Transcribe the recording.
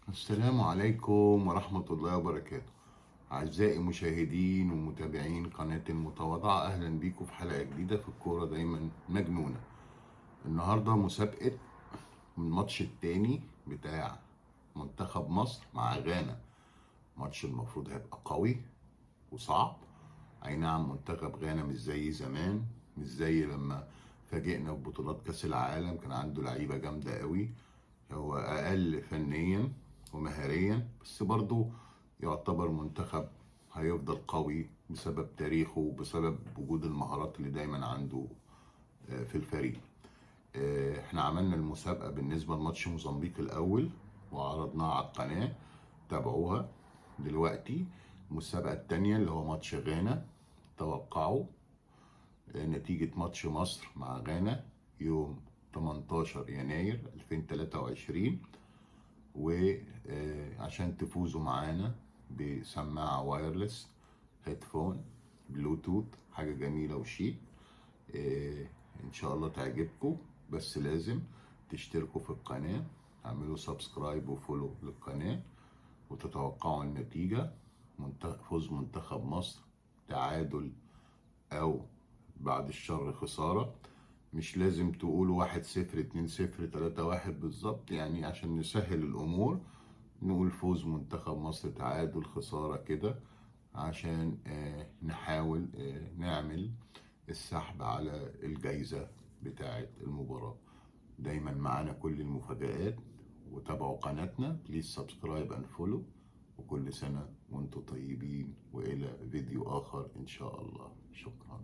السلام عليكم ورحمة الله وبركاته. أعزائي مشاهدين ومتابعين قناة المتواضعة، أهلا بيكم في حلقة جديدة في الكورة دايما مجنونة. النهاردة مسابقة الماتش التاني بتاع منتخب مصر مع غانا. ماتش المفروض هيبقى قوي وصعب. أي نعم، منتخب غانا مش زي زمان، مش زي لما فاجئنا ببطولات كأس العالم. كان عنده لعيبة جامدة قوي، هو أقل فنيا ومهاريا، بس برضه يعتبر منتخب هيفضل قوي بسبب تاريخه وبسبب وجود المهارات اللي دايما عنده في الفريق. احنا عملنا المسابقة بالنسبة لماتش موزمبيق الأول وعرضناها على القناة، تابعوها. دلوقتي المسابقة التانية اللي هو ماتش غانا. توقعوا نتيجة ماتش مصر مع غانا يوم 18 يناير 2023. وعشان تفوزوا معانا بسماعة وايرلس، هيدفون بلوتوث، حاجة جميلة وشيك. ان شاء الله تعجبكم، بس لازم تشتركوا في القناة، اعملوا سبسكرايب وفولو للقناة، وتتوقعوا النتيجة. فوز منتخب مصر، تعادل، او بعد الشر خسارة. مش لازم تقولوا 1-0 2-0 3-1 بالظبط، يعني عشان نسهل الأمور نقول فوز منتخب مصر، تعادل، خسارة كده، عشان نحاول نعمل السحب على الجايزة بتاعة المباراة. دايما معانا كل المفاجآت، وتابعوا قناتنا، بليز سبسكرايب اند فولو. وكل سنة وانتم طيبين، وإلى فيديو آخر إن شاء الله. شكرا.